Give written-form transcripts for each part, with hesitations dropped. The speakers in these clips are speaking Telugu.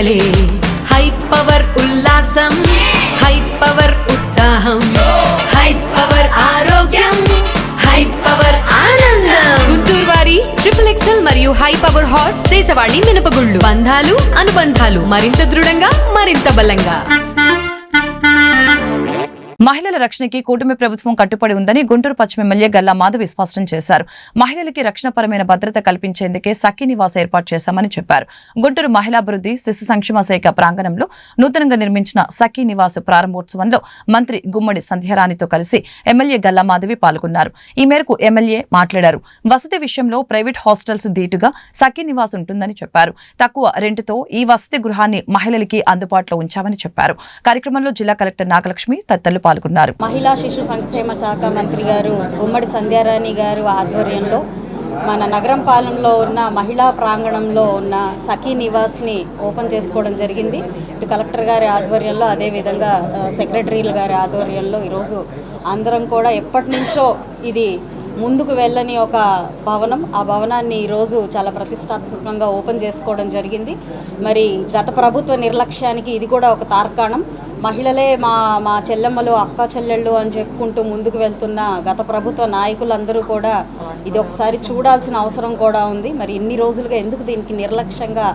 మహిళలే. హై పవర్ ఉల్లాసం, హై పవర్ ఉత్సాహం, హై పవర్ ఆరోగ్యం, హై పవర్ ఆనందం. గుంటూరు వారి XXL మరియు హై పవర్ హార్స్ దేశవాళీ మినపగుళ్ళు. బంధాలు అనుబంధాలు మరింత దృఢంగా, మరింత బలంగా. మహిళల రక్షణకి కూటమి ప్రభుత్వం కట్టుబడి ఉందని గుంటూరు పశ్చిమ ఎమ్మెల్యే గల్లా మాధవి స్పష్టం చేశారు. మహిళలకి రక్షణపరమైన భద్రత కల్పించేందుకే సఖీ నివాస్ ఏర్పాటు చేశామని చెప్పారు. గుంటూరు మహిళాభివృద్ధి శిశు సంక్షేమ శాఖ ప్రాంగణంలో నూతనంగా నిర్మించిన సఖీ నివాస్ ప్రారంభోత్సవంలో మంత్రి గుమ్మడి సంధ్యారాణితో కలిసి ఎమ్మెల్యే గల్లా మాధవి పాల్గొన్నారు. ఈ మేరకు ఎమ్మెల్యే మాట్లాడారు. వసతి విషయంలో ప్రైవేట్ హాస్టల్స్ ధీటుగా సఖీ నివాస్ ఉంటుందని చెప్పారు. తక్కువ రెంటుతో ఈ వసతి గృహాన్ని మహిళలకి అందుబాటులో ఉంచామని చెప్పారు. కార్యక్రమంలో జిల్లా కలెక్టర్ నాగలక్ష్మి తదితరులు పాల్గొన్నారు. మహిళా శిశు సంక్షేమ శాఖ మంత్రి గారు గుమ్మడి సంధ్యారాణి గారు ఆధ్వర్యంలో మన నగరం పాలెంలో ఉన్న మహిళా ప్రాంగణంలో ఉన్న సఖీ నివాస్ని ఓపెన్ చేసుకోవడం జరిగింది. ఇటు కలెక్టర్ గారి ఆధ్వర్యంలో, అదేవిధంగా సెక్రటరీల గారి ఆధ్వర్యంలో ఈరోజు అందరం కూడా ఎప్పటి నుంచో ఇది ముందుకు వెళ్ళని ఒక భవనం, ఆ భవనాన్ని ఈరోజు చాలా ప్రతిష్టాత్మకంగా ఓపెన్ చేసుకోవడం జరిగింది. మరి గత ప్రభుత్వ నిర్లక్ష్యానికి ఇది కూడా ఒక తార్కాణం. మహిళలే మా చెల్లెమ్మలు, అక్క చెల్లెళ్ళు అని చెప్పుకుంటూ ముందుకు వెళ్తున్న గత ప్రభుత్వ నాయకులందరూ కూడా ఇది ఒకసారి చూడాల్సిన అవసరం కూడా ఉంది. మరి ఇన్ని రోజులుగా ఎందుకు దీనికి నిర్లక్ష్యంగా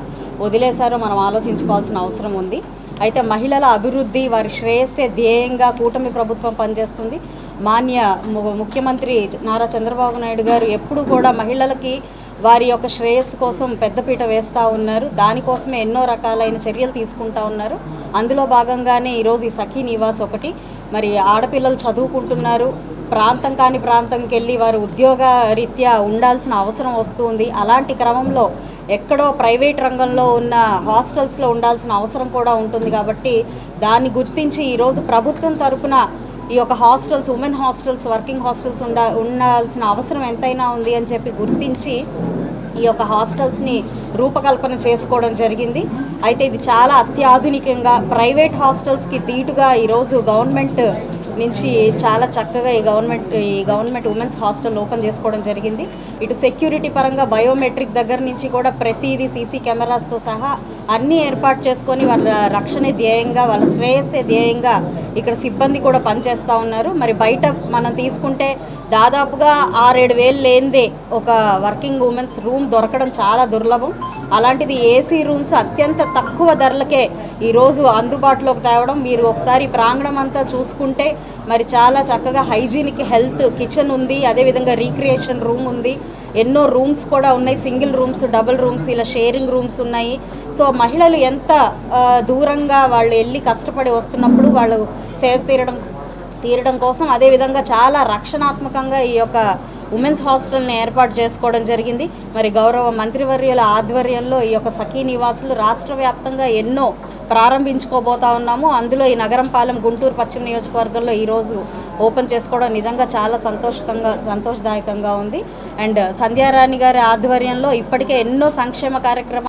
వదిలేశారో మనం ఆలోచించుకోవాల్సిన అవసరం ఉంది. అయితే మహిళల అభివృద్ధి, వారి శ్రేయస్సే ధ్యేయంగా కూటమి ప్రభుత్వం పనిచేస్తుంది. మాన్య ముఖ్యమంత్రి నారా చంద్రబాబు నాయుడు గారు ఎప్పుడు కూడా మహిళలకి వారి యొక్క శ్రేయస్సు కోసం పెద్దపీట వేస్తూ ఉన్నారు. దానికోసమే ఎన్నో రకాలైన చర్యలు తీసుకుంటా ఉన్నారు. అందులో భాగంగానే ఈరోజు ఈ సఖీ నివాస్ ఒకటి. మరి ఆడపిల్లలు చదువుకుంటున్నారు, ప్రాంతం కాని ప్రాంతంకి వెళ్ళి వారు ఉద్యోగ రీత్యా ఉండాల్సిన అవసరం వస్తుంది. అలాంటి క్రమంలో ఎక్కడో ప్రైవేట్ రంగంలో ఉన్న హాస్టల్స్లో ఉండాల్సిన అవసరం కూడా ఉంటుంది. కాబట్టి దాన్ని గుర్తించి ఈరోజు ప్రభుత్వం తరపున ఈ యొక్క hostels, women hostels, working hostels ఉండాల్సిన అవసరం ఎంతైనా ఉంది అని చెప్పి గుర్తించి ఈ యొక్క హాస్టల్స్ని రూపకల్పన చేసుకోవడం జరిగింది. అయితే ఇది చాలా అత్యాధునికంగా ప్రైవేట్ హాస్టల్స్కి ధీటుగా ఈరోజు గవర్నమెంట్ నుంచి చాలా చక్కగా ఈ గవర్నమెంట్ ఉమెన్స్ హాస్టల్ ఓపెన్ చేసుకోవడం జరిగింది. ఇటు సెక్యూరిటీ పరంగా బయోమెట్రిక్ దగ్గర నుంచి కూడా ప్రతిదీ సీసీ కెమెరాస్తో సహా అన్నీ ఏర్పాటు చేసుకొని వాళ్ళ రక్షణే ధ్యేయంగా, వాళ్ళ శ్రేయస్సే ధ్యేయంగా ఇక్కడ సిబ్బంది కూడా పనిచేస్తూ ఉన్నారు. మరి బయట మనం తీసుకుంటే దాదాపుగా 6-7 వేలు లేనిదే ఒక వర్కింగ్ ఉమెన్స్ రూమ్ దొరకడం చాలా దుర్లభం. అలాంటిది ఏసీ రూమ్స్ అత్యంత తక్కువ ధరలకే ఈరోజు అందుబాటులోకి తేవడం. మీరు ఒకసారి ప్రాంగణం అంతా చూసుకుంటే మరి చాలా చక్కగా హైజీనిక్ హెల్త్ కిచెన్ ఉంది, అదేవిధంగా రీక్రియేషన్ రూమ్ ఉంది, ఎన్నో రూమ్స్ కూడా ఉన్నాయి, సింగిల్ రూమ్స్, డబుల్ రూమ్స్, ఇలా షేరింగ్ రూమ్స్ ఉన్నాయి. సో మహిళలు ఎంత దూరంగా వాళ్ళు వెళ్ళి కష్టపడి వస్తున్నప్పుడు వాళ్ళు సేద తీరడం కోసం అదేవిధంగా చాలా రక్షణాత్మకంగా ఈ యొక్క ఉమెన్స్ హాస్టల్ని ఏర్పాటు చేసుకోవడం జరిగింది. మరి గౌరవ మంత్రివర్యుల ఆధ్వర్యంలో ఈ యొక్క సఖీ నివాసులు రాష్ట్ర వ్యాప్తంగా ఎన్నో ప్రారంభించుకోబోతా ఉన్నాము. అందులో ఈ నగరం పాలెం గుంటూరు పశ్చిమ నియోజకవర్గంలో ఈరోజు ఓపెన్ చేసుకోవడం నిజంగా చాలా సంతోషదాయకంగా ఉంది. అండ్ సంధ్యారాణి గారి ఆధ్వర్యంలో ఇప్పటికే ఎన్నో సంక్షేమ కార్యక్రమాలు